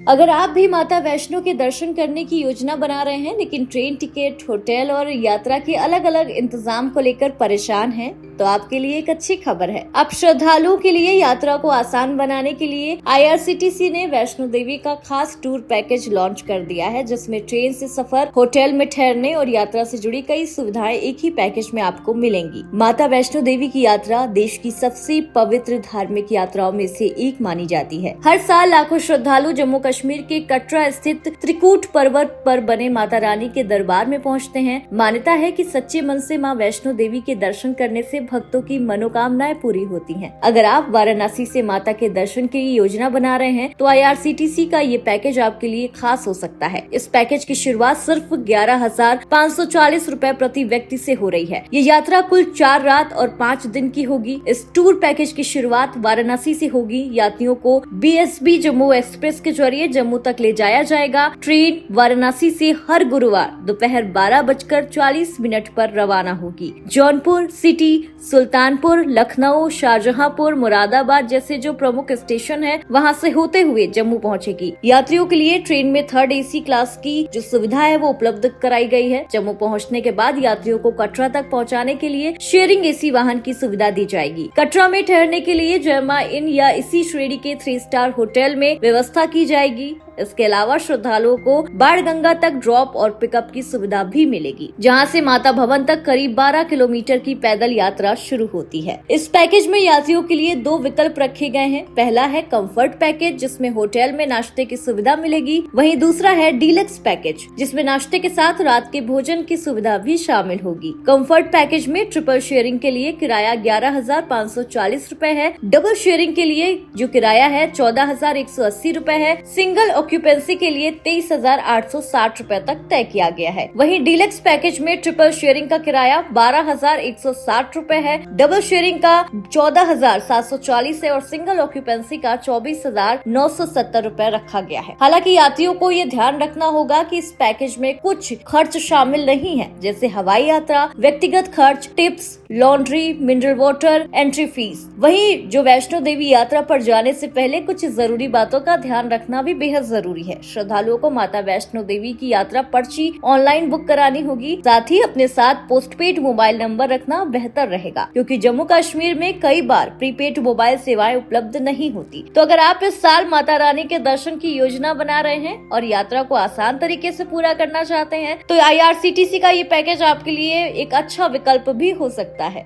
अगर आप भी माता वैष्णो के दर्शन करने की योजना बना रहे हैं लेकिन ट्रेन टिकट, होटल और यात्रा के अलग अलग इंतजाम को लेकर परेशान हैं, तो आपके लिए एक अच्छी खबर है। अब श्रद्धालुओं के लिए यात्रा को आसान बनाने के लिए IRCTC ने वैष्णो देवी का खास टूर पैकेज लॉन्च कर दिया है, जिसमें ट्रेन से सफर, होटल में ठहरने और यात्रा से जुड़ी कई सुविधाएं एक ही पैकेज में आपको मिलेंगी। माता वैष्णो देवी की यात्रा देश की सबसे पवित्र धार्मिक यात्राओं में से एक मानी जाती है। हर साल लाखों श्रद्धालु जम्मू कश्मीर के कटरा स्थित त्रिकूट पर्वत पर बने माता रानी के दरबार में पहुंचते हैं। मान्यता है कि सच्चे मन से मां वैष्णो देवी के दर्शन करने से भक्तों की मनोकामनाएं पूरी होती हैं। अगर आप वाराणसी से माता के दर्शन की योजना बना रहे हैं तो IRCTC का ये पैकेज आपके लिए खास हो सकता है। इस पैकेज की शुरुआत सिर्फ 11,540 रुपए प्रति व्यक्ति से हो रही है। ये यात्रा कुल 4 रात और 5 दिन की होगी। इस टूर पैकेज की शुरुआत वाराणसी से होगी। यात्रियों को BSB जम्मू एक्सप्रेस के जरिए जम्मू तक ले जाया जाएगा। ट्रेन वाराणसी से हर गुरुवार दोपहर 12:40 पर रवाना होगी। जौनपुर सिटी, सुल्तानपुर, लखनऊ, शाहजहांपुर, मुरादाबाद जैसे जो प्रमुख स्टेशन है वहां से होते हुए जम्मू पहुंचेगी। यात्रियों के लिए ट्रेन में 3rd AC क्लास की जो सुविधा है वो उपलब्ध कराई गई है। जम्मू पहुंचने के बाद यात्रियों को कटरा तक पहुंचाने के लिए शेयरिंग AC वाहन की सुविधा दी जाएगी। कटरा में ठहरने के लिए जयमा इन या इसी श्रेणी के 3 स्टार होटल में व्यवस्था की जाएगी। इसके अलावा श्रद्धालुओं को बाणगंगा तक ड्रॉप और पिकअप की सुविधा भी मिलेगी, जहां से माता भवन तक करीब 12 किलोमीटर की पैदल यात्रा शुरू होती है। इस पैकेज में यात्रियों के लिए 2 विकल्प रखे गए हैं। पहला है कंफर्ट पैकेज, जिसमें होटल में नाश्ते की सुविधा मिलेगी। वहीं दूसरा है डीलक्स पैकेज, जिसमें नाश्ते के साथ रात के भोजन की सुविधा भी शामिल होगी। कंफर्ट पैकेज में ट्रिपल शेयरिंग के लिए किराया 11,540 रूपए है। डबल शेयरिंग के लिए जो किराया है 14,180 रूपए है। सिंगल ऑक्यूपेंसी के लिए 23,860 रूपए तक तय किया गया है। वहीं डीलक्स पैकेज में ट्रिपल शेयरिंग का किराया 12,160 रूपए है, डबल शेयरिंग का 14,740 है और सिंगल ऑक्यूपेंसी का 24,970 रूपए रखा गया है। हालांकि यात्रियों को ये ध्यान रखना होगा कि इस पैकेज में कुछ खर्च शामिल नहीं है, जैसे हवाई यात्रा, व्यक्तिगत खर्च, tips, laundry, mineral water, entry fees. वहीं जो वैष्णो देवी यात्रा पर जाने से पहले कुछ जरूरी बातों का ध्यान रखना भी बेहद जरूरी है। श्रद्धालुओं को माता वैष्णो देवी की यात्रा पर्ची ऑनलाइन बुक करानी होगी। साथ ही अपने साथ पोस्टपेड मोबाइल नंबर रखना बेहतर रहेगा, क्योंकि जम्मू कश्मीर में कई बार प्रीपेड मोबाइल सेवाएं उपलब्ध नहीं होती। तो अगर आप इस साल माता रानी के दर्शन की योजना बना रहे हैं और यात्रा को आसान तरीके से पूरा करना चाहते हैं तो IRCTC का ये पैकेज आपके लिए एक अच्छा विकल्प भी हो सकता है।